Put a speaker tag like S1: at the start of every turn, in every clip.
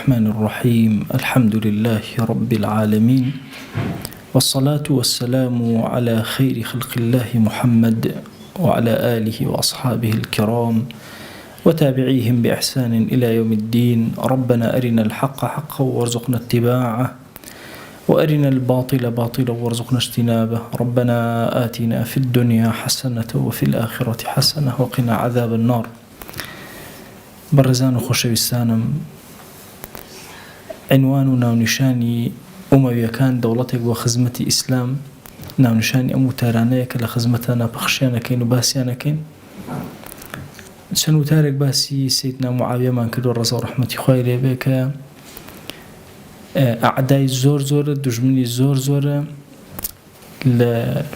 S1: الرحمن الرحيم. الحمد لله رب العالمين، والصلاة والسلام على خير خلق الله محمد وعلى آله وأصحابه الكرام وتابعيهم بإحسان إلى يوم الدين. ربنا أرنا الحق حقا وارزقنا اتباعه، وأرنا الباطل باطلا وارزقنا اجتنابه. ربنا آتنا في الدنيا حسنة وفي الآخرة حسنة وقنا عذاب النار. بەڕێزان و خۆشەویستانم، عنوان و ناونیشانی ئومەویەکان دەوڵەتێک بۆ خزمەتی ئیسلام، ناونیشانی ئەم وتارانەیە کە لە خزمەتانە پەخشیانەکەین و باسییانەکەین. چەند وتارێک باسی سەیدنا موعاویەمان کردو ڕەزا و ڕەحمەتی خوای لێبێ کە ئەعدای زۆرە، دوژمنی زۆرە، لە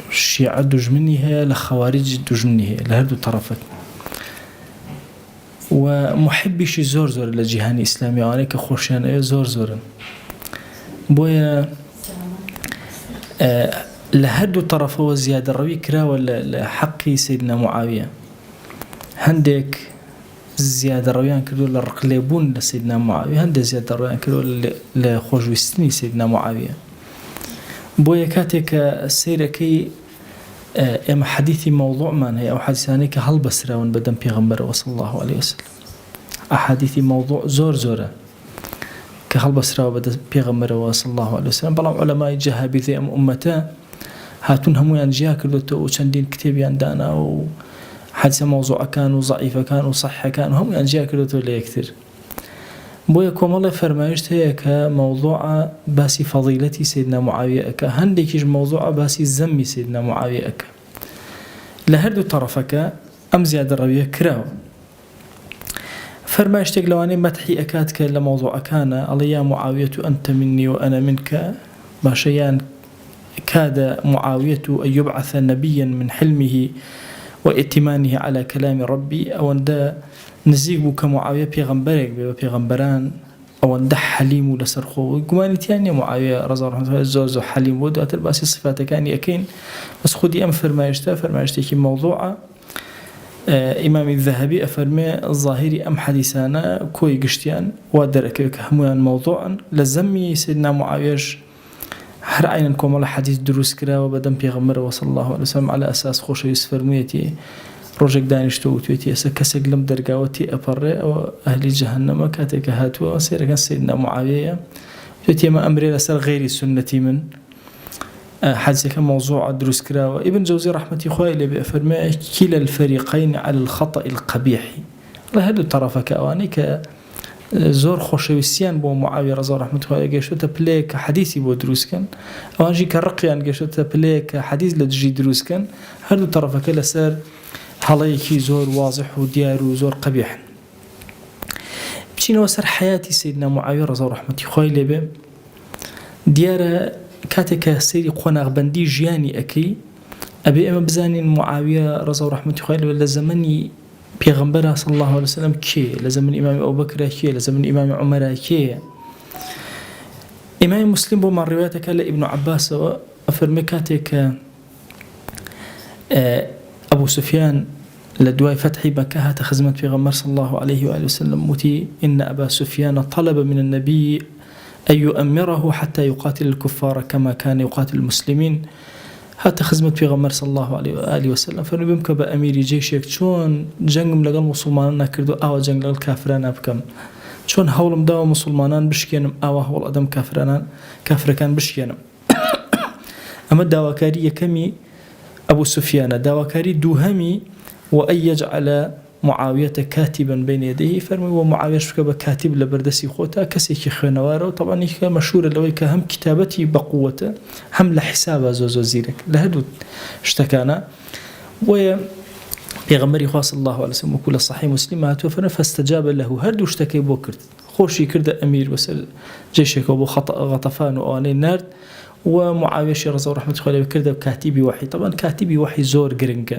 S1: شیعە دوژمنی هەیە، لە خەواریج دوژمنی هەیە، لە هەردوو تەرەفەت، و محبیشی زۆر لە جیهانی ئیسلامی ئەوانەی کە خۆشیان ئەوێ زۆرن. بۆیە لە هەردوو تەرەفەوە زیادەڕەوی کراوە لە حەقی سەیدنا موعاویە. هەندێک زیادەڕەویان کردو لە ڕقلێبوون لە سەیدنا موعاویە، هەندێک زیادەڕەویان کردو لە خۆشویستنی سەیدنا موعاویە. بۆیە کاتێک کە سەیرەکەی ئێمە حەدیثی مەوضوعمان هەیە، ئەو حەدیثانەی کە هەڵبەسراون بەدەم پێغەمبەرەوە صلی الله عليه وسلم، ئەحادیثی مەوضوع زۆرە کە هەڵبەسراوە بەدەم پێغەمبەرەوە صلی الله عليه وسلم. بەڵام عولەمای جەهابیزەی ئەم ئومەتە هاتوون هەمویان جیا کردوتەوە و چەندین کتێبیان دانا و حەدیثە مەوضوعەکان و ضەعیفەکان و صەحیحەکان و هەمویان جیا کردوتەوە لە یەکتر. بۆیە کۆمەڵی فەرمایشت هەیە کە مەوضوعە باسی فەضیلەتی سەیدنا موعاویە ئەکا، هەندێکیش مەوضوعە باسی زەمی سەیدنا موعاویە ئەکا. لە هەردوو تەرەفەکە ئەم زیادەڕەویە کراوە. فەرمایشتێک لەوانەیە مەدحی ئەکات کە لە مەوضوعەکانە ئەڵێ یا موعاویەت ئەنتە منی وأنا منك، باشە یان كاد معاوية أن يبعث نبيا من حلمه وإتمانه على كلام ربي، أو أن نزیک بوو کە موعاویە پێغەمبەرێک بێ بە پێغەمبەران، ئەوەندە حەلیم و لەسەر خۆ گومانیتیان نییە موعاویە ڕەزا و ڕەحمەتوڵڵاهی زۆر حەلیم بوو. دواتر باسی صفاتەکانی ئەکەین، بەس خودی ئەم فەرمایشتێکی مەوضوعە. ئیمامی ذەهەبی ئەفەرمێ زاهیری ئەم حەدیثانە کۆی گشتیان وا دەرەکەوێت کە هەمویان مەوضوعن. لە زەمی سەیدنا موعاویەش هەر عینەن کۆمەڵە حەدیث دروست کراوە بەدەم پێغەمبەرەوە صلی الله عليه وسلم على ئەساس خۆشەویست فەرموویەتی ڕۆژێک دانیشتۆ وتوێتی ئێستا کەسێک لەم دەرگاوەتی ئەپەڕێ ئەوە ئەهلی جەهەنەمە. کاتێککە هاتووە سێرەکەن سەیدنا موعاویەیە، توێتی ئێمە ئەمرێ لەسەر غەیری سونەتی من. حەدیثەکە مەوضوعە دروست کراوە. ئیبن جەوزی ڕەحمەتی خوای لێبێ ئەفەرمێ کیلا الفەریقەین على الخەطأ القەبیح، لە هەردوو تەرەفەکە ئەوانەی کە زۆر خۆشەویستیان بۆ موعاویە ڕەزا و ڕەحمەتی خوای گەیشتوتە پلەیەک کە حەدیثی بۆ دروستکەن، ئەوانژی کە ڕقیان گەیشتوتە پلەیەک کە حەدیث لە دژی دروستکەن. هەردوو تەرەفەکە لەسەر هەڵەیەکی زۆر وازح و دیار و زۆر قەبیحن. بچینەوە سەر حەیاتی سەیدنا موعاویە ڕەزا و ڕەحمەتی خوای لێبێ. دیارە کاتێک کە سەیری قۆناغبەندی ژیانی ئەکەی، ئەبێ ئێمە بزانین موعاویە ڕەزا و ڕەحمەتی خوای لێبێ لە زەمەنی پێغەمبەرە صلی الله عليه وسلم کێ، لە زەمەنی ئیمامی ئەبوبەکرە کێ، لە زەمەنی ئیمامی عومەرە کێ. ئیمامی موسلیم بۆمان ڕیوایەتەکە لە ئیبن عەباسەوە ئەفەرمێ کاتێک کە أبو سفيان لدواي فتحي مكة هات خزمة في غمر صلى الله عليه وآله وسلم متي إن أبا سفيان طلب من النبي أن يؤمره حتى يقاتل الكفار كما كان يقاتل المسلمين. هات خزمة في غمر صلى الله عليه وآله وسلم فنبي بمك بأمير جيشك شون جنگ لقل مسلمان نكردو أو جنگ لقل كافران أبكم شون هولم داو مسلمانان بشكينم أو هول أدم كافر كان بشكينم. أما الدواكاري كمي أبو سفيان داوكاري دوهمي وأن يجعل معاوية كاتبا بين يديه، فرمي ومعاوية شكبه كاتب لبردسي خوتا كسيكي خنواره. وطبعا هيك مشهورة لوي كهم كتابتي بقوته هم لحسابه زوزو زيرك لهدو اشتكانا. ويغمري خاص الله عليه وسلم وكل صحيح مسلمات وفرنا فاستجاب له هردو اشتكي بوكرت خوشي كرد أمير وسل جيشك وبو غطفان وآني نارد. ومعاوية رضي الله عنه كرده كاتبي وحي. طبعا كاتبي وحي زور قرنقة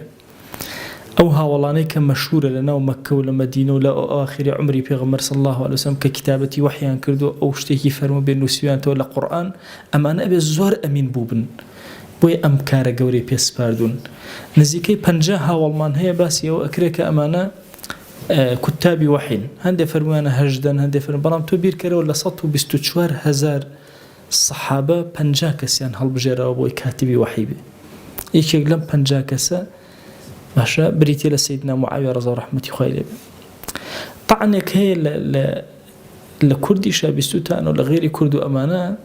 S1: أو هاولاني كان مشهورة لنا ومكة ولا مدينة ولا آخر عمري بيغمر صلى الله عليه وسلم ككتابتي وحيان كردو أو اشتكي فرمو بين نسيان ولا قرآن. أما أنا أبي زور أمين بوبن بوي أمكار قوري بيسباردون نزيكي 50 هاولمان هي باسي أو أكريك أمانة كتابي وحين هندي فرموانا هجدا هندي فرموانا بلام تو بير كره ولا 124,000 الصحابة بنجاكس يعني هالبجيرة وابوي كاتبي وحي بي يكي لم بنجاكسة باشا بريتي لسيدنا معاوية رضي الله رحمة خوالي طعنك هي لكردي شابستوتان ولا غير كردو أمانة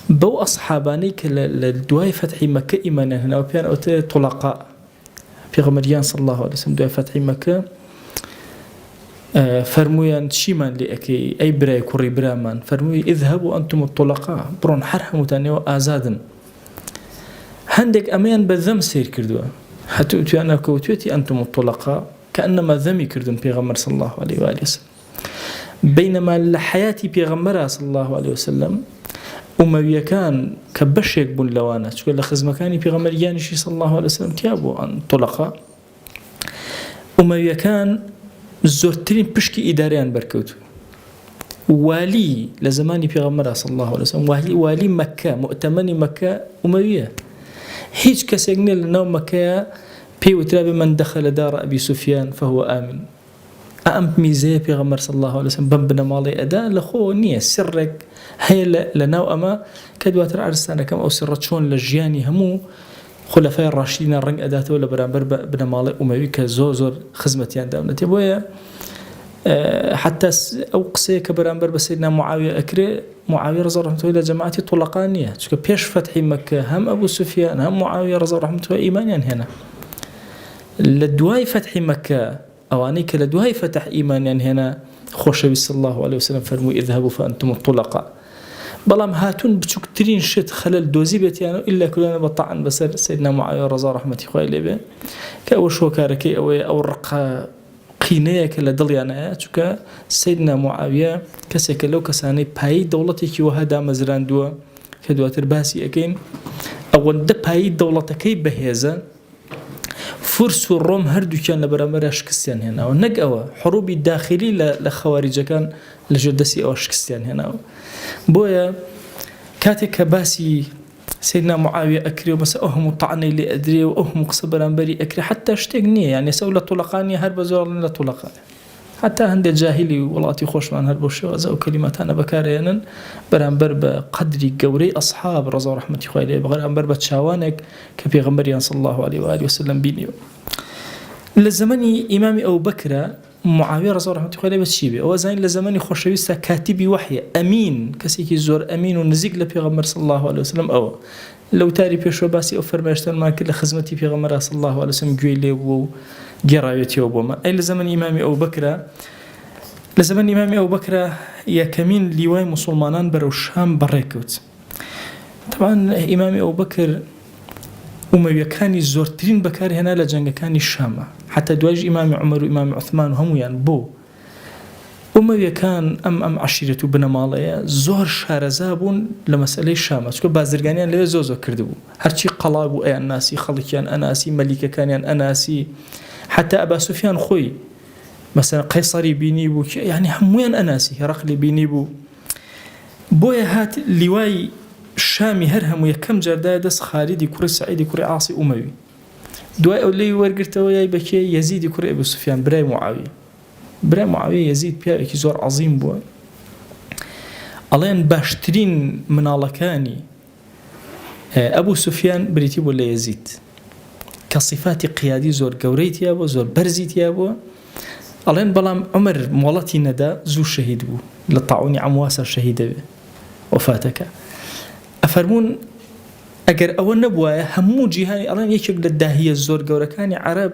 S1: بو أصحابانيك لدواي فتح مكة إيمانا هنا وبيان أوتي طلقاء في غمريان صلى الله عليه وسلم دواي فتح مكة فرمويان شيمان لأكي أي براي كوري برامان فرموي اذهبوا أنتم الطلقاء برون حرحموا تانيو آزادن هندك أميان بذم سير كردوا حتى أتوانا كوتوتي أنتم الطلقاء كأنما ذمي كردون بيغمر صلى الله عليه وآله وسلم بينما لحياتي بيغمرها صلى الله عليه وسلم أموية كان كبشيك بن لوانا تقول لخزمة كاني بيغمر يانشي صلى الله عليه وسلم تيابوا أن طلقاء أموية كان زورترين بشكي إداريان بركوتو والي لزماني بيغمرها صلى الله عليه وسلم والي مكة مؤتمني مكة أموية هيج كسيقني لنوم مكة بي وترابي من دخل دار أبي سفيان فهو آمن أم ميزي بيغمر صلى الله عليه وسلم بمبنا مالي أداء لخو نية سرك هي لناو أما كدواتر عرستانا كم أو سرتشون لجياني همو خلفاء الراشدين الرنج أداته ولا برامبر بنا مالي أموي كزوزر خزمتيان داونتي بويا حتى أو قصي كبرامبر بسيدنا معاوية أكري معاوية رضي الله عنه إلى جماعتي طلقانية شو بيش فتح مكة هم أبو سفيان هم معاوية رضي الله عنه إيمانيا هنا لدواي فتح مكة أوانيك لدواي فتح إيمانيا هنا خوشوي صلى الله عليه وسلم فرموا اذهبوا فأنتم الطلقاء بلام هاتون بتشكترين شت خلال دوزي بيتيانو إلا كلنا بطعن بسر سيدنا معاوية رضي الله رحمة خوالي به كأوش وكاركي أو الرقة قينية كلا دليانا چوكا سيدنا معاوية كسيك لو كساني باي دولتي كي وهدا مزران دوا كدواتر باسي أكين أول ده باي دولتكي بهيزا فرس الروم هردو كان لبرامر شكستيان هنا ونقوا حروب الداخلي لخوارج كان لجدسي أو شكستيان هنا بويا كاتك باسي سيدنا معاوية أكري ومسا أهم طعني اللي أدري وأهم قصبران بري أكري حتى اشتقني يعني سولة طلقاني هرب زور لنا طلقاني حتى هند الجاهلي والله خوش من هرب الشوازة وكلمات أنا بكارينا بران برب قدري قوري أصحاب رضا ورحمة خوالي بغير برب تشاوانك كبيغمبريان صلى الله عليه وآله وسلم بينيو لزماني إمامي أبو بكر معاوية رضي الله عنه خوالي بتشيبي أو زين لزماني خوشويستا كاتبي وحي أمين كسيكي زور أمين ونزيق لبيغمبر صلى الله عليه وسلم أو لو تاري بيشو باسي أو فرماشتان ما كل خزمتي بيغمبر صلى الله عليه وسلم جويلي وجرايتي وبوما أي لزمن إمامي أبو بكر لزمن إمامي أبو بكر يا كمين لواي مسلمانان برو الشام بريكوت طبعا إمامي أبو بكر أموية كان زورترين بكار هنا لجنگ كان الشام حتى دواج إمام عمر وإمام عثمان هم يعني بو أموية كان أم عشيرة بن مالية زور شارزابون لمسألة الشام شكو بازرگانيان ليه زوزو كردبو هرچی قلابو أي الناسي خلقيان أناسي ملكة كانيان أناسي حتى أبا سفيان خوي مثلا قيصري بينيبو يعني هموين أناسي هرقلي بينيبو بويا هات لواي شامي هرهم يكم جرداء دس خالدي كوري سعيدي كوري عاصي أموي دواء أولي ورقرتوا ياي بكي يزيد كوري أبو سفيان براي معاوية يزيد بيا زور عظيم بوا ألين باشترين من علكاني أبو سفيان بريتيب ولا يزيد كصفات قيادي زور قوريت يابو زور برزيت يابو ألين بلام عمر مولتي ندا زو شهيد بو لطاعوني عمواسا شهيد وفاتك أفرمون أجر أول نبوة همو جهاني ألين يكيب للداهية الزور قوركاني عرب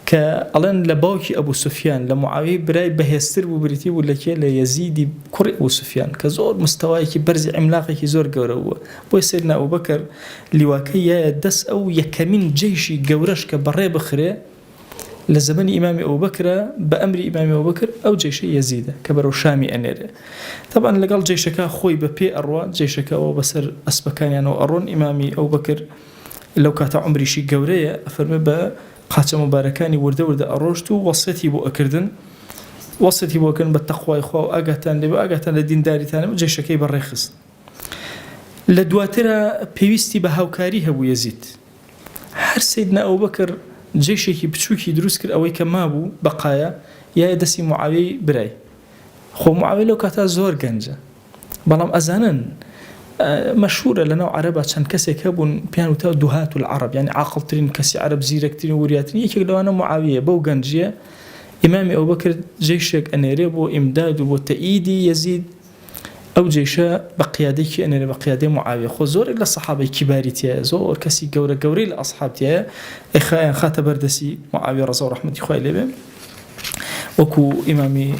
S1: كألين لباوكي أبو سفيان لمعاوية براي بهستر وبريتي ولا كي ليزيد كرء أبو سفيان كزور مستواي كي برز عملاقي كي زور قورة بو سيدنا أبو بكر لواكي يدس أو يكمن جيشي قورش كبري بخري لزمن إمام أبو بكر بأمر إمام أبو بكر أو جيش يزيد كبروا شامي أنير طبعا لقال جيشك خوي ببي أروى جيشك أو بسر أسبكان يعني أرون إمامي أبو بكر لو كانت عمري شي قورية أفرمي بقاتل مباركاني ورده أروشتو وصيتي بو أكردن وصيتي بو أكردن بالتقوى إخوة وأقاتان لدين داري تاني جيشك يبريخص لدواترة بيوستي بهاوكاري هبو يزيد هر سيدنا أبو بكر جيشي بچوكي دروس كر أوي كمابو بقايا یا دەستی معاویە برای خۆ معاویە لەو کاتە زۆر گەنجە بەڵام ئەزانن مەشهورە لەناو عەرەبا چەند کەسێک هەبوون پێیان وتە دوهات العەرەب یعنی عاقڵترین کەسی عەرەب زیرەکترین وریاترین یەکێک لەوانە معاویە بەو گەنجیە ئیمامی ئەوبەکر جێیشێک ئەنێرێ بۆ ئیمداد و بۆ تەئیدی یەزید ئەو جێیشە بە قیادەیەکی ئەنێرێ بە قیادەی معاویە خۆ زۆرێک لە سەحابەی کیباری تایە زۆر کەسی گەورەی لە ئەسحاب تایە ئەخایان خاتە بەردەسی معاویە ڕەزا و ڕەحمەتی خوای لێبێ وەکو ئیمامی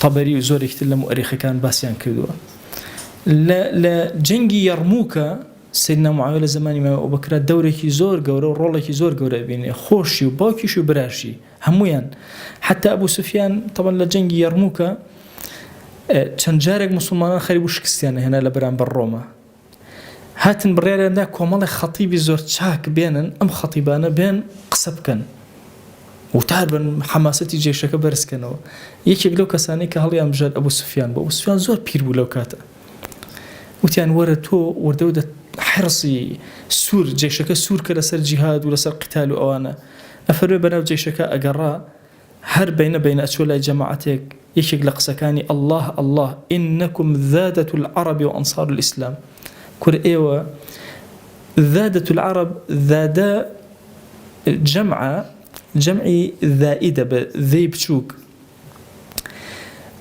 S1: طەبەری و زۆرێکتر لە مؤرخەکان باسییان کردووە لە جەنگی یەرمووکە سیدنا معاویە لە زمانی ئیمامی ئەبوبەکر دەورێکی زۆر گەورە و ڕۆڵێکی زۆر گەورە بینێ خۆشی و باوکیش و براشی هەمویان حتا ئەبوو سوفیان طبعا لە جەنگی یەرمووکە چەند جارێک مسلمانان خەریب و شکستیان هێنا لە بەرامبەر ڕۆمە هاتن بڕیاریاندا کۆمەڵی خەتیبی زۆر چاک بێنن ئەم خەتیبانە بێن قسە بکەن وتار بن حماسەتی جێشەکە بەرزکەنەوە یەکێک لەو کەسانەی کە هەڵیان بژات ئەبوو سوفیان بۆ ئەبوو سوفیان زۆر پیر بوو لەو کاتە وتیان وەرە تۆ وەردەودە حرسی سوور جێشەکە سوور کە لەسەر جیهاد و لەسەر قتال و ئەوانە ئەفەرمێ بەناو جێشەکە ئەگەڕا هەر بینە ئەچوە لای جەماعەتێک یەکێک لە قسەکانی الله إنكم ذادة العرب وأنصار الإسلام كور إيوة ذادة العرب ذادة جمعي ذائدة بذي بشوك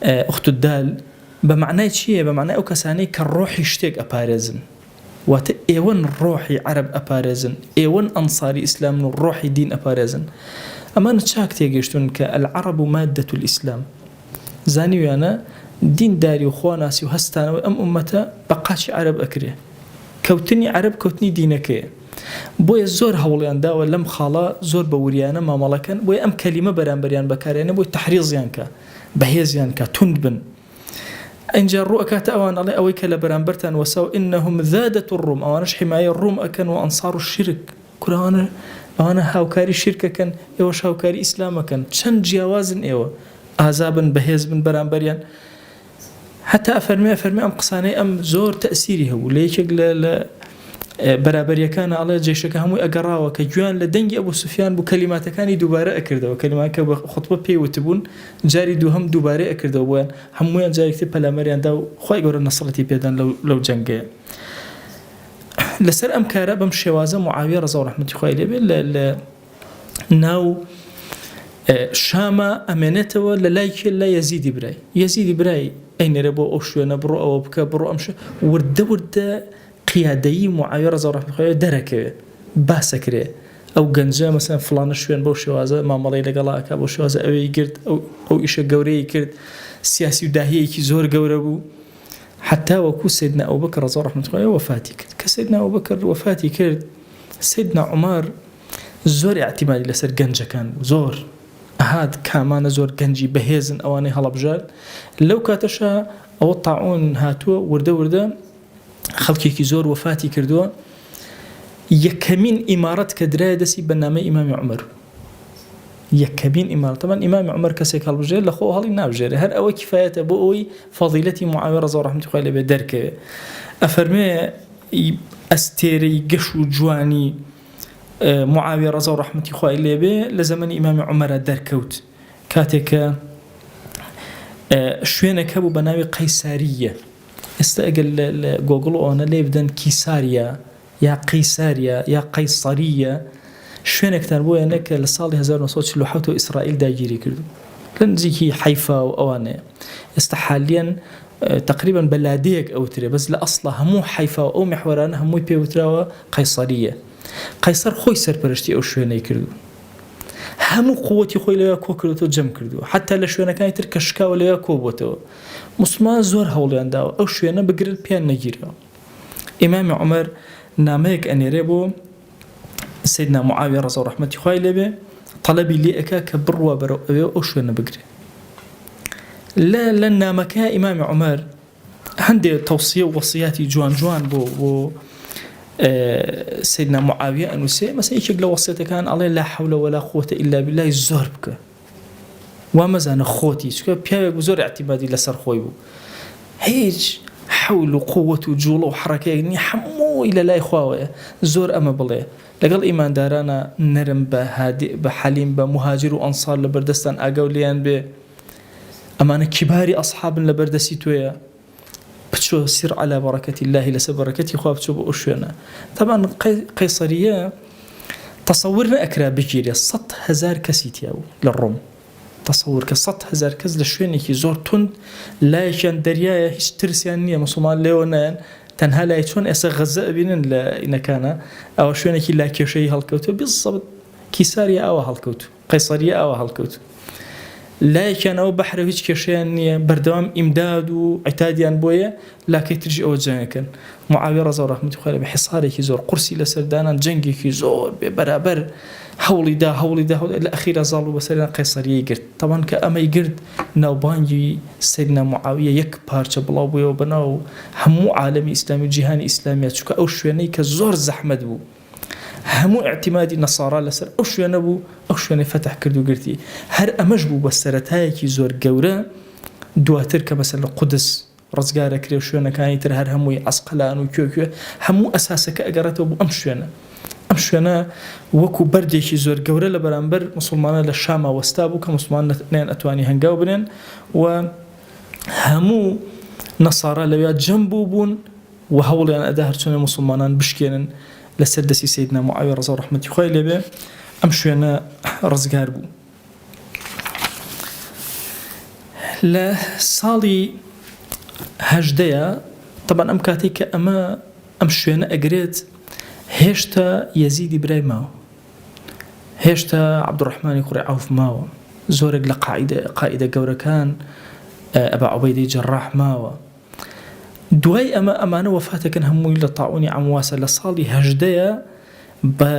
S1: أخت الدال بمعنى شيء بمعنى أو كساني كالروح يشتاق أبارزن وإيوان روحي عرب أبارزن إيوان أنصاري إسلام روحي دين أبارزن أما نتشاك تيجيشتون كالعرب مادة الإسلام زاني أنا دين داري وخواناسي وهستانا وأم أمتا بقاش عرب أكره كوتني عرب كوتني دينك بۆیە زۆر هەوڵیان داوە لەم خاڵە زۆر بە وریانە مامەڵەکەن بۆیە ئەم کەلیمە بەرامبەریان بەکارێنە بۆی تەحریزیان کە بەهێزیان کە توند بن ئەینجا ڕوو ئەکاتە ئەوان ئەڵێ ئەوەی کە لە بەرامبەرتان وەساو ئینەهم ذادة الڕوم ئەوانش حیمایە ڕوم ئەکەن و ئەنسار و شرک ئەوانە هاوکاری شرکەکەن ئێوەش هاوکاری ئیسلامەکەن چەند جیاوازن ئێوە ئازابن بەهێز بن بەرامبەریان حتا ئەفەرمێ ئەم قسانەی ئەم زۆر تەئسیری هەبوو لە یەکێک لە بەرابەریەکانە ئەڵێ جێشەکە هەمووی ئەگەڕاوە کە گویان لە دەنگی ئەبوو سوفیان بوو کەلیماتەکانی دووبارە ئەکردەوە کەلیماتکە بە خۆتبە پێیوتبوون جاری دووهەم دووبارە ئەکردەوە بۆیان هەموویان جارێکتر پەلامەریاندا و خۆی گەورە نەسڵەتی پێدان لەو جەنگەیە لەسەر ئەم کارە بەم شێوازە معاویە ڕەزا و ڕەحمەتی خوای لێبێ لە ناو شامە ئەمێنێتەوە لە لای یەزیدی برای ئەینێرە بۆ ئەو شوێنە بڕۆ ئەوە بکە بڕۆ ئەم وردە قیادەیی معاویە ڕەزا و ڕەحمەتی خوای دەرەکەوێ باسەکرێ ئەو گەنجە مەسەن فڵانە شوێن بەو شێوازە مامەڵەی لەگەڵاکە بۆ شێوازە ئەوەی گرت ئەو ئیشە گەورەی کرد سیاسی و داهیەکی زۆر گەورە بوو حتا وەکو سیدنا ئەبوبەکر ڕەزا و ڕەحمەتی خوای وەفاتی کرد کە سیدنا ئەبوبەکر وەفاتی کرد سیدنا عومەر زۆر اعتیمادی لەسەر گەنجەکان بوو زۆر ئەهات کامانە زۆر گەنجی بەهێزن ئەوانەی هەڵەبژارد لەو کاتەشە ئەوە تاعون هاتووە وردە خەڵکێکی زۆر وەفاتی کردووە یەکەمین ئیمارەت کە درایە دەستی بەنامەی ئیمامی عومەر یەکەمین ئیمارەت تەمان ئیمامی عومەر کەسێک هەڵبژێر لە خۆ هەڵی نابژێرێ هەر ئەوە کیفایەتە بۆ ئەوەی فەضیلەتی معاویە ڕەزا و ڕەحمەتی خوای لێبێ دەرکەوێ ئەفەرمێ ئەستێرەی گەش و جوانی معاویە ڕەزا و ڕەحمەتی خوای لێبێ لە زەمەنی ئیمامی عومەرە دەرکەوت کاتێکە شوێنێک هەبوو بە ناوی قەیساریە ئێستا ئەگەر لە گۆگڵ ئەوانە لێ بدەن کیساریە یا قەیساریە یا قەیسەریە شوێنێکتان بۆ یانە کە لە ساڵی 1947 ئیسرائیل داگیری کردو لە نزیکی حیفا و ئەوانەیە ئێستا حالیان تقریبا بەلادەیەک ئەوترێ بەس لە ئەسڵا هەموو حیفا و ئەو محوەرانە هەمووی پێوتراوە قەیسەریە قەیسەر خۆی سەرپەرشتی ئەو شوێنەی کردو هەموو قووەتی خۆی لەوێ کۆ کردوەوە جەم کردووە حتا لە شوێنەکانی تر کە شکاوە لەوێ کۆ بۆتەوە مسلمان زۆر هەوڵیان داوە ئەو شوێنە بگرن پێیان نەگیرەوە ئیمامی عومەر نامەیەک ئەنێرێ بۆ سیدنا معاویە ڕەزا و ڕەحمەتی خوای لێبێ تەڵەبی لێ ئەکا کە بڕوا بەرەو ئەوێ ئەو شوێنە بگرێ لە نامەکە ئیمامی عومەر هەندێک تەوسیە و وەسیاتی جوان بۆ سيدنا معاوية أنوسي مثلا يشق لو وصيتكان الله لا حول ولا قوة إلا بالله زور بك ومزان خوتي شكو بيا زور اعتمادي لسر خويبو هيج حول وقوة وجول وحركة يعني حمو إلى لا إخوة زور أما بالله لقال إيمان دارانا نرم بهادئ بحليم بمهاجر وأنصار لبردستان أقوليان أمان كبار أصحاب لبردسي تويا بتشو سر على بركة الله لسب بركتي خواب تشو بأشينا. طبعا قيصرية تصورنا أكرا بجيريا 100,000 كسيتياو للروم، تصور ك100,000 كز لشوينيكي زور تند لا يشان دريايا هيش ترسيانية مسلمان ليونان تنها لا يشون أسا غزاء بينن لإن كان أو شوينيكي لا كيشي هالكوتو بالضبط كيساريا أو هالكوتو قيصرية أو هالكوتو لا كان أو بحر هيك كيشيانية بردوام إمداد وعتاديان بويا لا كي ترجع أو جانكن معاوية رضي الله عنه بحصاري كي زور قرسي لسردانا جنگي كي زور برابر هولي دا الأخيرة زالوا بسرنا قيصرية قرد. طبعا كأما يقرد نوبانجي سيدنا معاوية يك بارچة بلاوبي وبناو همو عالمي إسلامي جهاني إسلاميات شكا أو شويني كزور زحمد بو همو اعتمادي نصارى لسر أو شويني بو أو شويني فتح كردو قرتي هر أمجبو بسرتهاي كي زور قورا دواتر كمثلا قدس رزقارة كريو شويني كاني تر هر هموي عسقلان وكيو همو أساسك أقرته بو أمشونا وكو برديشي زور قورة لبرانبر مسلمان للشام واستابو كمسلمان اثنين أتواني هنقاو بنين وهمو نصارى لبيات جنبو بون وهولي أن أداهر سنة مسلمان بشكينن لسدسي سيدنا معاوية رضي الله عنه خويلي به أمشونا رزقار بو لصالي هجدية طبعا أمكاتيك أما أمشونا أقريت هێشتا يزيد براي ماو هێشتا عبد الرحمن كوڕی عوف ماوە زۆرێک لە قائدە گەورەکان ئەبا عوبەیدەی جەڕاح ماوە دوای ئەمانە وەفاتەکەن هەمووی لە تاعونی عەمواسە لە ساڵی هەژدەیە بە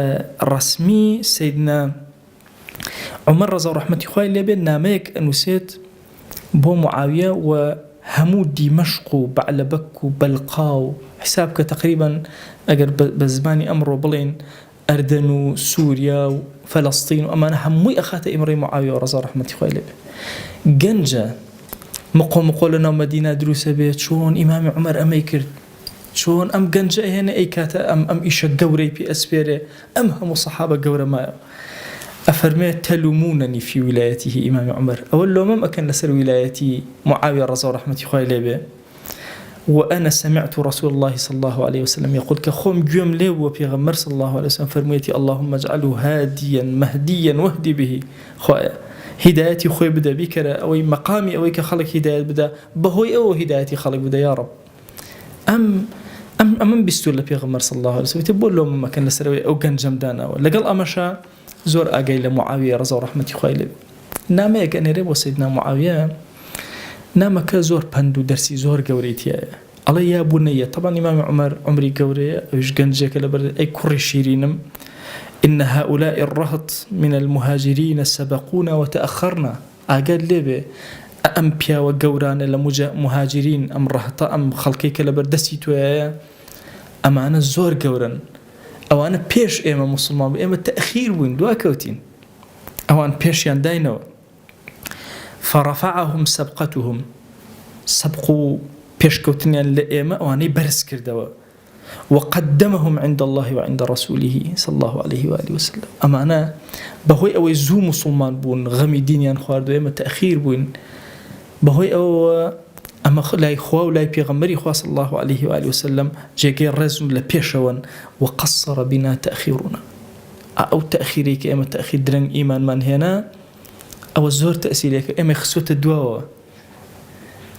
S1: ڕەسمی سیدنا عومەر ڕەزا و ڕەحمەتی خوای لێ بێت نامەیەک ئەنووسێت بۆ معاویە و همو دمشق و بعلبك و بلقا و حساب كتقريبا اگر بزماني امرو بلين اردن و سوريا و فلسطين و امانه هموي اخات امري معاويه رضا رحمتي خويله جنجا مقولنا مدينه دروسه بيت شلون امام عمر امي كرد شلون ام جنجا هنا اي كاتا ام ايش قوري بي اسبيري ام هم الصحابه قوره ما أفرميت تلومونني في ولايته إمام عمر أول لو ما كان لسر ولايتي معاوية رضي الله عنه خويله به وأنا سمعت رسول الله صلى الله عليه وسلم يقول كخوم جم له وبيغمر صلى الله عليه وسلم فرميتي اللهم اجعله هاديا مهديا واهدي به خويا هدايتي خوي بدا بكرة أو مقامي أو كخلق هداية بدا بهوي أو هدايتي خلق بدا يا رب أم بيستول بيغمر صلى الله عليه وسلم تقول له ما كان لسر أو كان جمدانا ولا قال أمشى زور أجي لمعاوية رضي الله عنه خويله نامه كأني رب سيدنا معاوية نامه كزور بندو درسي زور قوريتيا الله يا بنية طبعا إمام عمر عمري قورية إيش جنجك لبرد أي كل شيرينم إن هؤلاء الرهط من المهاجرين سبقونا وتأخرنا أجل ليه أم بيا وجوران لمهاجرين أم رهط أم خلقيك لبردسي تويا أما أنا زور جوران أو أنا بيش إما مسلمان إما تأخير وين دوا كوتين أو أنا بيش يندينو فرفعهم سبقتهم سبقوا بيش كوتين لإما أو أنا برس كردوا وقدمهم عند الله وعند رسوله صلى الله عليه وآله وسلم أما أنا بهوي أو زو مسلمان بون غمي دين ينخوار دو إما تأخير وين بهوي أو أما لا إخوة ولا بيغمري إخوة صلى الله عليه وآله وسلم جاكي الرزم لبيشون وقصر بنا تأخيرنا أو تأخيريك إما تأخير درن إيمان من هنا أو الزور تأثيريك إما خسوت الدواء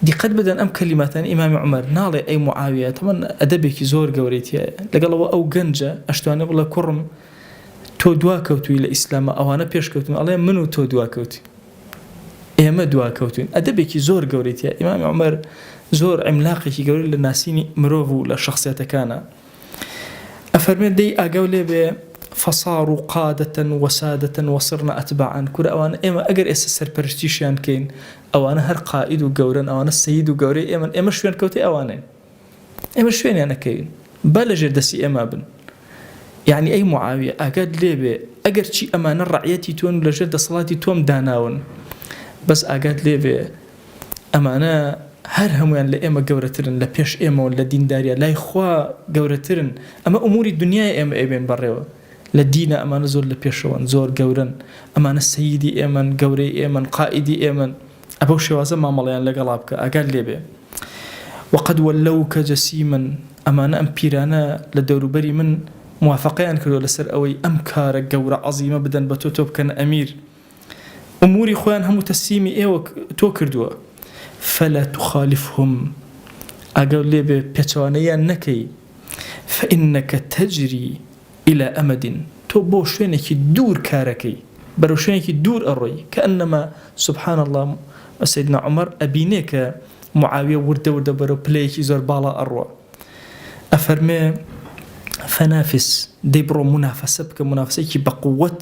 S1: دي قد بدن أم كلماتان إمام عمر نالي أي معاوية طبعا أدبك زور قوريتيا لقال أو جنجة أشتواني بالله كرم تو دواكوتو إلى إسلام أو أنا بيش كوتو الله منو تو دواكوتو إما دواكوتو أدبك زور قوريتيا إمام عمر زور عملاقي كي قوري للناسيني مروفو للشخصية كان أفرمي دي أقولي بي فصاروا قادة وسادة وصرنا أتباعا كل أوان إما أقر إسسر برشتيشيان كين أوانا هر قائد وقورن أوانا السيد وقوري إما شوين كوتي أوانين إما شوين أنا كين بلجر دسي إما بن يعني أي معاوية أقاد ليبي أقر شي أمانا رعيتي تون لجر صلاتي توم داناون بس أقاد ليبي أمانا هر هموان لإما قورترن لبيش إما ولا دين داريا لا إخوة قورترن أما أمور الدنيا إما إبن بريوه لدين أمان زور لبيشوان زور قورن أمان السيدي إيمن قوري إيمن قائدي إيمن أبو شوازة ما مليان لقلابك أقال لي به وقد ولوك جسيما أمانة أمبيرانا لدور بري من موافقين كردو لسر أوي أمكار قورة عظيمة بدن بتوتوب كان أمير أموري خوان هم تسيمي إيوك تو كردو فلا تخالفهم أقول لي بيتوانيا نكي فإنك تجري إلى أمد تو بوشينك دور كاركي بروشينك دور الري كأنما سبحان الله سيدنا عمر أبينيك معاوية ورده برو بليكي زور بالا أروى أفرمي فنافس ديبرو منافسة بك منافسة بقوة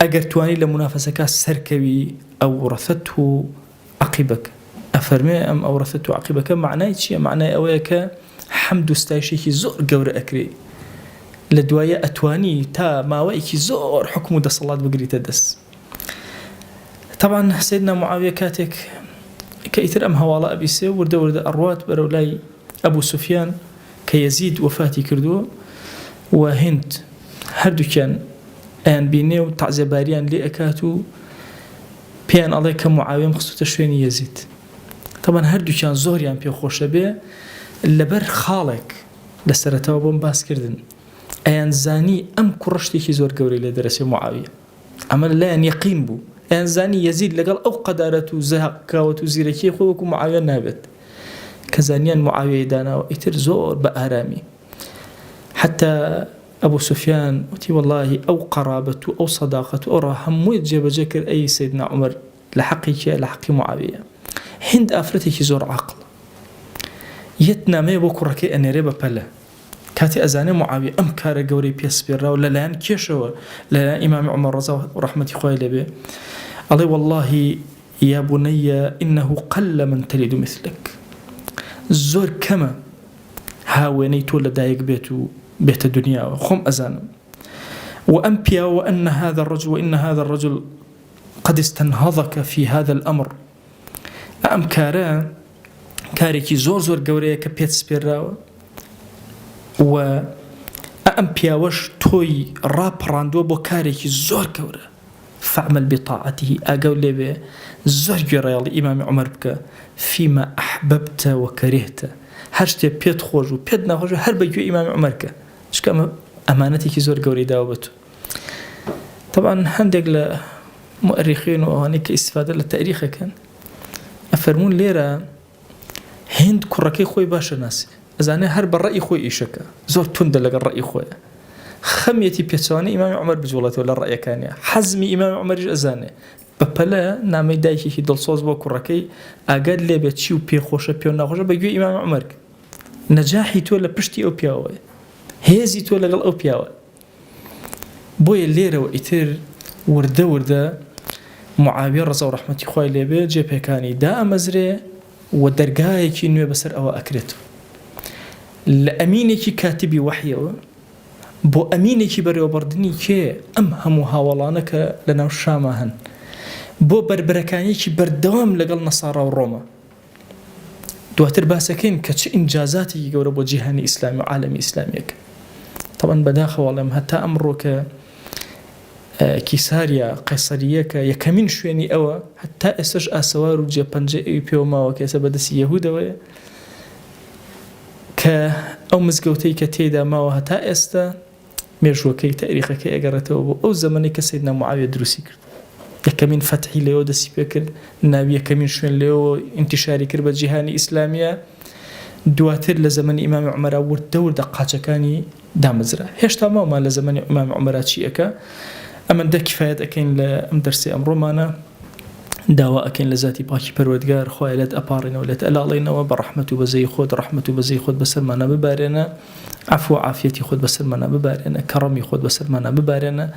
S1: أجر تواني لمنافسك سركبي أورثته عقبك أفرمي أم أورثته عقبك معناه شيء معناه أويك حمد استايشيكي زور قور أكري لدوايا أتواني تا ما ويكي زور حكم دا صلاة بقري تدس طبعا سيدنا معاوية كاتك كيثر أم هوالا أبي سي ورد أروات برولاي أبو سفيان كيزيد وفاتي كردو وهند هردو كان أن بينيو تعزباريان لأكاتو بيان الله كمعاوية مخصوص تشويني يزيد طبعا هردو كان زوريان بيو خوش به لبر خالك لسرتاو بوم باس كردن أيان زاني أم كرشتي زور قوري لدرسي معاوية عمل لا أن يقين بو أيان زاني يزيد لقال أو قدارته زهقاوة زيركي خوكو معاوية نابت كزانيان معاوية دانا وإتر زور بأرامي حتى أبو سفيان وتي والله أو قرابته أو صداقته أو راهم يتجيب جكر أي سيدنا عمر لحقي معاوية هند أفرتك زور عقل يتنا ما بكركي أن ريبا بلا كاتي أزاني معاوية أم كار قوري بيسبيرا ولا لان كيشوا لا إمام عمر رضا ورحمة خوالي به الله والله يا بني إنه قل من تلد مثلك زور كما هاويني تولد دايق بيت الدنيا خم أزانم وأنبيا وأن هذا الرجل قد استنهضك في هذا الأمر أم كاريكي زور قوري كبيت سبيرا و أمبيا وش توي راب راندو بو كاريكي زور كورة فاعمل بطاعته أقول لي به زور جرى إمام عمر بك فيما أحببت وكرهت هرشتي بيت خوج وبيت نخوج هر بيجو إمام عمر ك شكا أمانتك زور قوري داوبته طبعا هندق لمؤرخين وهنيك استفادة للتاريخ كان أفرمون ليرة هند كركي خوي باشا ناسي أزاني هرب الرأي خوي إيشكا زور تندلق الرأي خوي خميتي بيتسواني إمام عمر بجولته ولا الرأي كان حزمي إمام عمر أزاني ببلا نامي دايكي كي دلصوص بو كركي أقاد لي بيتشيو بي خوشة بيو ناخوشة بيجو إمام عمر نجاحي تولا بشتي أو بياوي هيزي تولا غل أو بياوي بوي الليرة وإتر ورده معاوية رضا ورحمة خوي ليبي جيبه كاني دا أمزري ودرقاي كي نوي بسر أو أكريتو لأمينك كاتبي وحيه بو أمينك بريو بردني كي أمهم هاولانك لنا الشامهن بو بربركانيك بردوام لقل نصارى وروما دواتر باسكين كتش إنجازاتي قول بو جهاني إسلامي وعالمي إسلاميك طبعا بداخل والله حتى أمرك كيساريا قيصريك يكمين شويني أوا حتى أسج أسوار وجيبانجي بيوما وكيسا بدس يهودا كأو مزقوتي كتيدا ما وهتا استا ميرجوكي تاريخك اقرته او زمني كسيدنا معاوية دروسي كرد يكمين فتحي ليو دسي بكر نابي يكمين شوين ليو انتشاري كربة جهاني إسلامية دواتر لزمن إمام عمر ورد دقاچكاني دامزرا هشتا ما لزمن إمام عمر تشيئك أما ده كفاية أكين لأم درسي أمرو مانا داوا أكين لذاتي باكي پروردگار خواه لد أبارنا ولد ألالينا وبرحمته بزي خود رحمته بزي خود بسلمانا ببارنا عفو عافيتي خود بسلمانا ببارنا كرمي خود بسلمانا ببارنا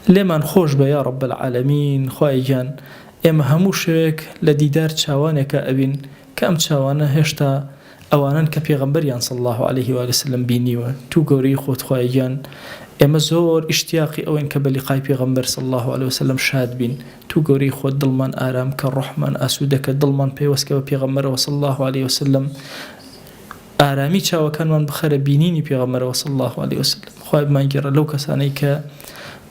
S1: لمن خوش بيا رب العالمين خواه جان إما هموشك لديدار تشاوانك أبين كأم تشاوانا هشتا أوانا كبيغمبريان صلى الله عليه وآله وسلم بينيوا تو قوري خود خواه جان اما زور اشتياقي او انك بلقاي پیغمبر صلى الله عليه وسلم شاد بين تو قوري خود دلمان آرام كالرحمن اسودك دلمان پیوسك پیغمبر صلى الله عليه وسلم آرامي چاوكان من بخير بينيني پیغمبر صلى الله عليه وسلم خواب من جرى لو كساني که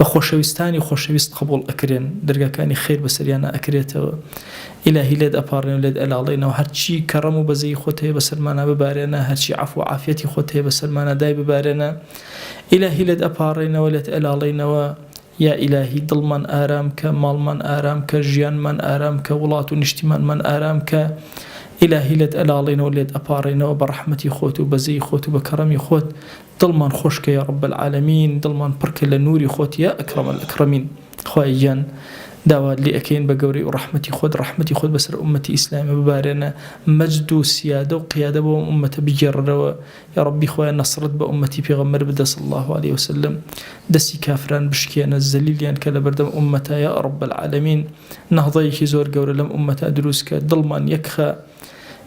S1: بخۆشەویستانی خۆشەویست قبول ئەکرێن دەرگاکانی خێر بەسەریانە ئەکرێتەوە ئیلاهی لێت ئەپاڕێن و لێت ئەلاڵێنەوە هەرچی کەڕەم و بەزەی خۆت هەیە بەسەرمانە ببارێنە هەرچی عەفو و عافیەتی خۆت هەیە بەسەرمانە دای ببارێنە ئیلاهی لێت ئەپاڕێنەوە لێت ئەلاڵێنەوە یا ئیلاهی دڵمان ئارام کە ماڵمان ئارام کە ژیانمان ئارام کە وڵات و نیشتیمانمان ئارام کە ئیلاهی لێت ئەلاڵێنەوە لێت ئەپاڕێنەوە بە ڕەحمەتی خۆت و بەزەی خۆت و بە کەڕەمی خۆت دڵمان خۆشکە یا رب العالمین دڵمان پڕکە لە نوری خۆت یا ئەکرەم الئەکرەمین خوای گیان داوات لێ ئەکەین بە گەورەی و ڕەحمەتی خۆت بەسەر ئومەتی ئیسلامی ببارێنە مەجد و سیادە و قیادە بۆ ئومەتە بگێڕنەوە یا ربی خوای نەسرت بە ئومەتی پێغەمبەر بدە صلی الله عليه وسلم دەستی کافران بشکێنە زەلیلیان کە لە بەردەم ئومەتە یا رب العالمین نەهضەیەکی زۆر گەورە لەم ئومەتە دروست کە دڵمان یەکخە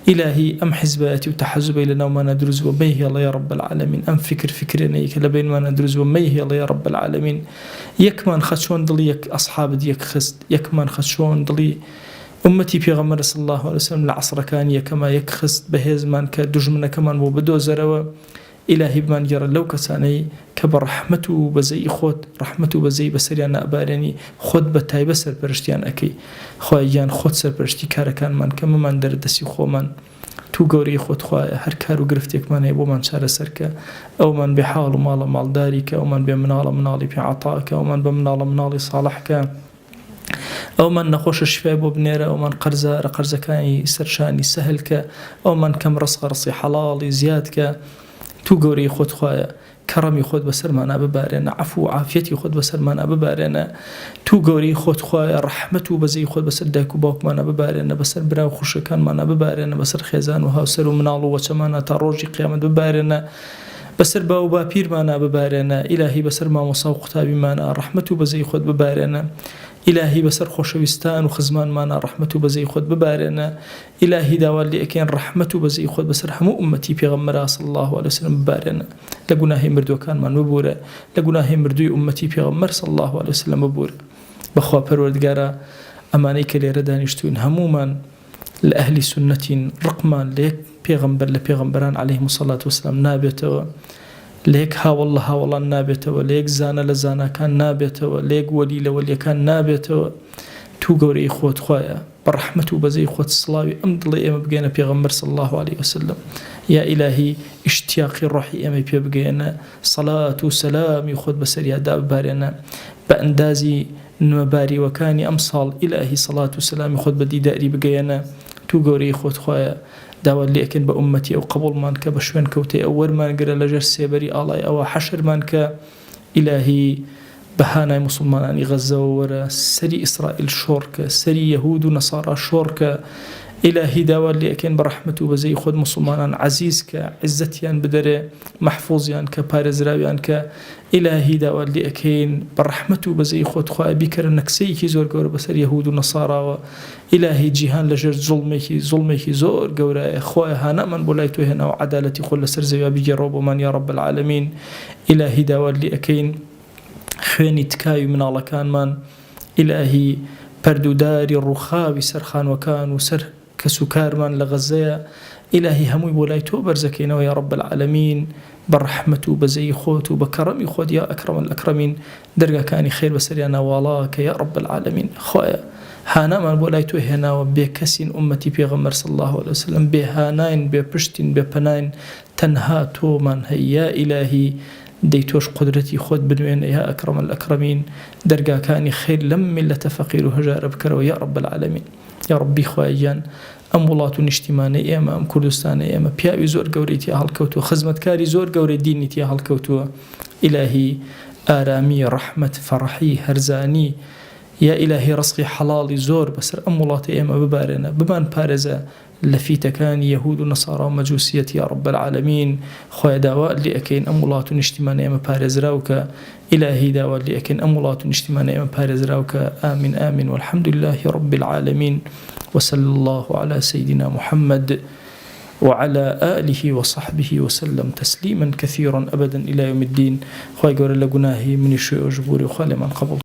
S1: إلهي أم حزباتي وتحزبي لنا وما ندرز وميه الله يا رب العالمين أم فكرنا يكلبين ما ندرز وميه الله يا رب العالمين يكمن خشون ضلي يك أصحاب ديك خست يكمن خشون ضلي أمتي في غمر صلى الله عليه وسلم العصر كان يكما يكخست بهز من كدجمنا كمان وبدو زروا إلهي بمان جرى لو كساني كبر رحمته بزي خود رحمته بزي بسريان أبارني خود بتاي بسر برشتيان أكي خوايان خود سر برشتي كاركان من كم من دردسي خو من تو قوري خود خوايا هر كارو قرفتك من يبو من شار سركة أو من بحال مال مالدارك أو من بمنال منالي بعطائك أو من بمنال منالي صالحك أو من نخوش الشفاء ببنيرة أو من قرزة كاني سرشاني سهلك أو من كم رصي حلالي زيادك تو گەورەی خۆت خوایە کەڕەمی خۆت بەسەرمانە ببارێنە عەفو و عافیەتی خۆت بەسەرمانە ببارێنە تو گەورەی خۆت خوایە ڕەحمەت و بەزەی خۆت بەسەر دایک و باوکمانە ببارێنە بەسەر برا و خوشەکانمانە ببارێنە بەسەر خێزان و هاوسەر و مناڵ و وەچەمانە تا ڕۆژی قیامەت ببارێنە بەسەر باو باپیرمانە ببارێنە ئیلاهی بەسەر مامۆسا و قوتابیمانە ڕەحمەت و بەزەی خۆت ببارێنە إلهي بسر خوشويستان وخزمان مانا رحمته بزي خود ببارنا إلهي داوال لي أكين رحمته بزي خود بسر همو أمتي بيغمرا صلى الله عليه وسلم ببارنا لقناهي مردو كان من مبورا لقناهي مردوي أمتي بيغمر صلى الله عليه وسلم مبورا بخوا پروردگارا أمانيك اللي ردانشتون همو من لأهل سنة رقمان ليك بيغمبر لبيغمبران عليهم الصلاة والسلام نابتوا ليك ها والله نابتوا ليك زانا لزانا كان نابتوا ليك ولي لولي كان نابتوا تو قوري إخوة خوايا برحمته بزي إخوة الصلاة أمضلي إما بقينا بيغمبر صلى الله عليه وسلم يا إلهي اشتياقي الروحي إما بقينا صلاة وسلام يخذ بسر يداب بارنا بأندازي نمباري وكاني أمصال إلهي صلاة وسلام يخذ بدي داري بقينا تو قوري إخوة خوايا داوال لي أكن بأمتي أو قبول مانك بشوين كوتي أول مان قرى لجر سيبري آلاي أو حشر مانك إلهي بهانا مسلمان غزة ورا سري إسرائيل شورك سري يهود ونصارى شورك إلهي داوال لي أكن برحمته بزي خود مسلمان عزيزك عزتيان بدري محفوظيان كبارزراويان ك إلهي داوال لي أكن برحمته بزي خود خواه بكر نكسيكي زور قور بسر يهود ونصارى إلهي جيهان لجر ظلميكي زور قور خواه هانا من بولايتو هنا وعدالتي خل سرزي بجرب من يا رب العالمين إلهي داوال لي أكن خويني تكاي من الله كان من إلهي پەردوداری ڕووخاوی سەرخان وەکان و سەر کەس و کارمان لە غەزەیە ئیلاهی هەمووی بۆ لای تۆ بەرزەکەینەوە یا رب العالمین بە ڕەحمەت و بەزەی خۆت و بە کەڕەمی خۆت یا ئەکرەم الئەکرەمین دەرگاکانی خێر بەسەریان ناواڵا کە یا رب العالمین خۆیە هانامان بۆ لای تۆ هێناوە بێ کەسین ئومەتی پێغەمبەر صلی الله عليه وسلم بێ هاناین بێ پشتین بێ پەناین تەنها تۆمان هەیە ئیلاهی دەی تۆش قدرەتی خۆت بنوێنە یا ئەکرەم الئەکرەمین دەرگاکانی خێر لەم میلەتە فەقیر و هەژارە بکەرەوە یا رب العالمین یا ربی خوایان ئەم وڵات و نیشتیمانەی ئێمە ئەم کوردستانەی ئێمە پیاوی زۆر گەورەی تیا هەڵکەوتووە خزمەتکاری زۆر گەورەی دینی تیا هەڵکەوتووە ئیلاهی ئارامی ڕەحمەت فەڕەحی هەرزانی یا ئیلاهی ڕزقی حەڵاڵی زۆر بەسەر ئەم وڵاتە ئێمە ببارێنە بمان پارێزە لفيتكان يهود ونصارى ومجوسية يا رب العالمين خويا داوا اللي أكين أمولات ونجتمان يا مبارز راوك إلهي داوا اللي أكين أمولات ونجتمان يا مبارز راوك آمين آمين والحمد لله رب العالمين وصلى الله على سيدنا محمد وعلى آله وصحبه وسلم تسليما كثيرا أبدا إلى يوم الدين خويا قول لقناهي من الشيء وجبوري وخالي من قبل